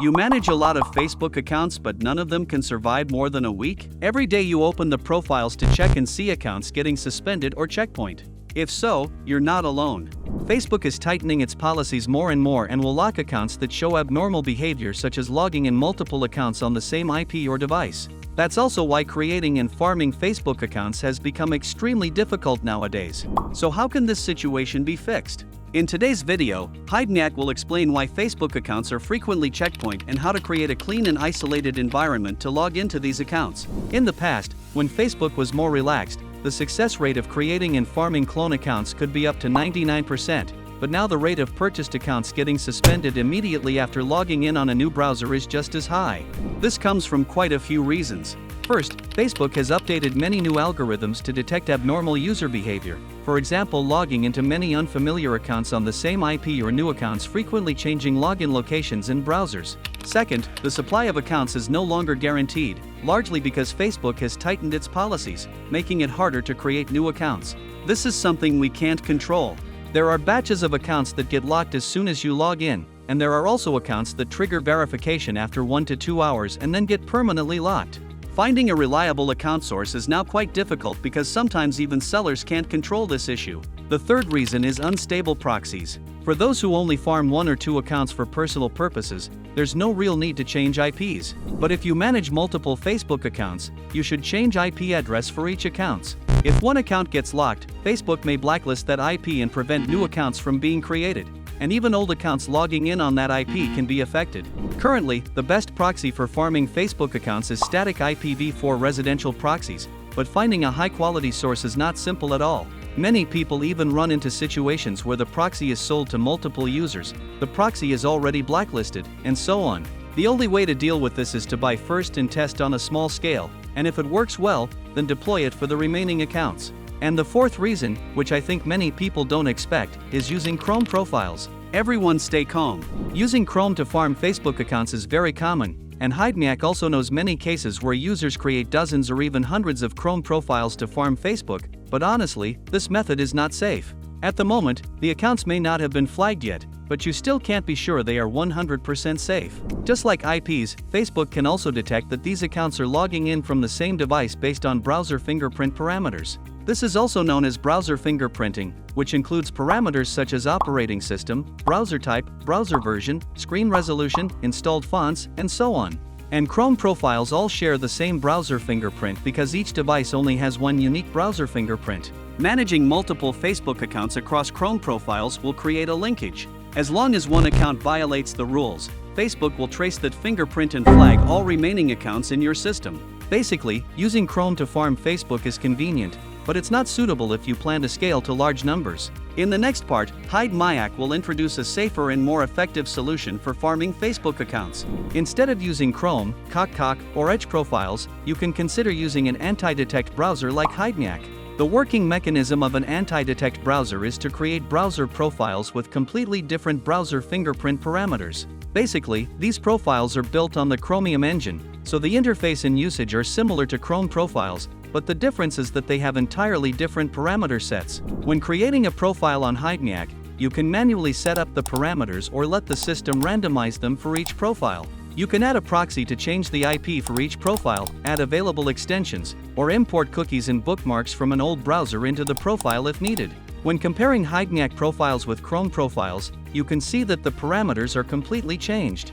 You manage a lot of Facebook accounts, but none of them can survive more than a week? Every day you open the profiles to check and see accounts getting suspended or checkpoint. If so, you're not alone. Facebook is tightening its policies more and more and will lock accounts that show abnormal behavior, such as logging in multiple accounts on the same IP or device. That's also why creating and farming Facebook accounts has become extremely difficult nowadays. So how can this situation be fixed? In today's video, Hidemyacc will explain why Facebook accounts are frequently checkpoint and how to create a clean and isolated environment to log into these accounts. In the past, when Facebook was more relaxed, the success rate of creating and farming clone accounts could be up to 99%, but now the rate of purchased accounts getting suspended immediately after logging in on a new browser is just as high. This comes from quite a few reasons. First, Facebook has updated many new algorithms to detect abnormal user behavior, for example logging into many unfamiliar accounts on the same IP or new accounts frequently changing login locations in browsers. Second, the supply of accounts is no longer guaranteed, largely because Facebook has tightened its policies, making it harder to create new accounts. This is something we can't control. There are batches of accounts that get locked as soon as you log in, and there are also accounts that trigger verification after 1 to 2 hours and then get permanently locked. Finding a reliable account source is now quite difficult because sometimes even sellers can't control this issue. The third reason is unstable proxies. For those who only farm 1 or 2 accounts for personal purposes, there's no real need to change IPs. But if you manage multiple Facebook accounts, you should change IP address for each account. If one account gets locked, Facebook may blacklist that IP and prevent new accounts from being created. And even old accounts logging in on that IP can be affected. Currently, the best proxy for farming Facebook accounts is static IPv4 residential proxies, but finding a high-quality source is not simple at all. Many people even run into situations where the proxy is sold to multiple users, the proxy is already blacklisted, and so on. The only way to deal with this is to buy first and test on a small scale, and if it works well, then deploy it for the remaining accounts. And the fourth reason, which I think many people don't expect, is using Chrome profiles. Everyone stay calm. Using Chrome to farm Facebook accounts is very common, and Hidemyacc also knows many cases where users create dozens or even hundreds of Chrome profiles to farm Facebook, but honestly, this method is not safe. At the moment, the accounts may not have been flagged yet, but you still can't be sure they are 100% safe. Just like IPs, Facebook can also detect that these accounts are logging in from the same device based on browser fingerprint parameters. This is also known as browser fingerprinting, which includes parameters such as operating system, browser type, browser version, screen resolution, installed fonts, and so on. And Chrome profiles all share the same browser fingerprint because each device only has one unique browser fingerprint. Managing multiple Facebook accounts across Chrome profiles will create a linkage. As long as one account violates the rules, Facebook will trace that fingerprint and flag all remaining accounts in your system. Basically, using Chrome to farm Facebook is convenient, but it's not suitable if you plan to scale to large numbers. In the next part, Hidemyacc will introduce a safer and more effective solution for farming Facebook accounts. Instead of using Chrome, Hidemyacc, or Edge profiles, you can consider using an anti-detect browser like Hidemyacc. The working mechanism of an anti-detect browser is to create browser profiles with completely different browser fingerprint parameters. Basically, these profiles are built on the Chromium engine, so the interface and usage are similar to Chrome profiles, but the difference is that they have entirely different parameter sets. When creating a profile on Hidemyacc, you can manually set up the parameters or let the system randomize them for each profile. You can add a proxy to change the IP for each profile, add available extensions, or import cookies and bookmarks from an old browser into the profile if needed. When comparing Hidemyacc profiles with Chrome profiles, you can see that the parameters are completely changed.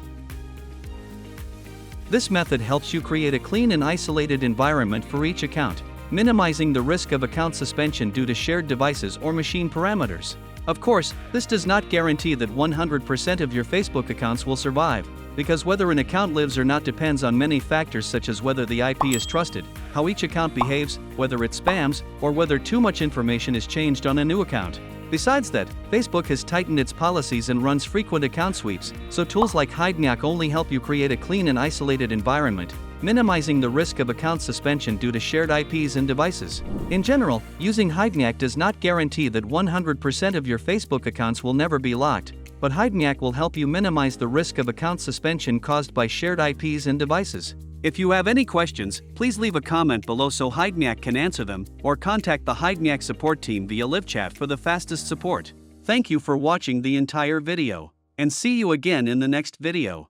This method helps you create a clean and isolated environment for each account, minimizing the risk of account suspension due to shared devices or machine parameters. Of course, this does not guarantee that 100% of your Facebook accounts will survive, because whether an account lives or not depends on many factors such as whether the IP is trusted, how each account behaves, whether it spams, or whether too much information is changed on a new account. Besides that, Facebook has tightened its policies and runs frequent account sweeps, so tools like Hidemyacc only help you create a clean and isolated environment, minimizing the risk of account suspension due to shared IPs and devices. In general, using Hidemyacc does not guarantee that 100% of your Facebook accounts will never be locked, but Hidemyacc will help you minimize the risk of account suspension caused by shared IPs and devices. If you have any questions, please leave a comment below so Hidemyacc can answer them, or contact the Hidemyacc support team via live chat for the fastest support. Thank you for watching the entire video, and see you again in the next video.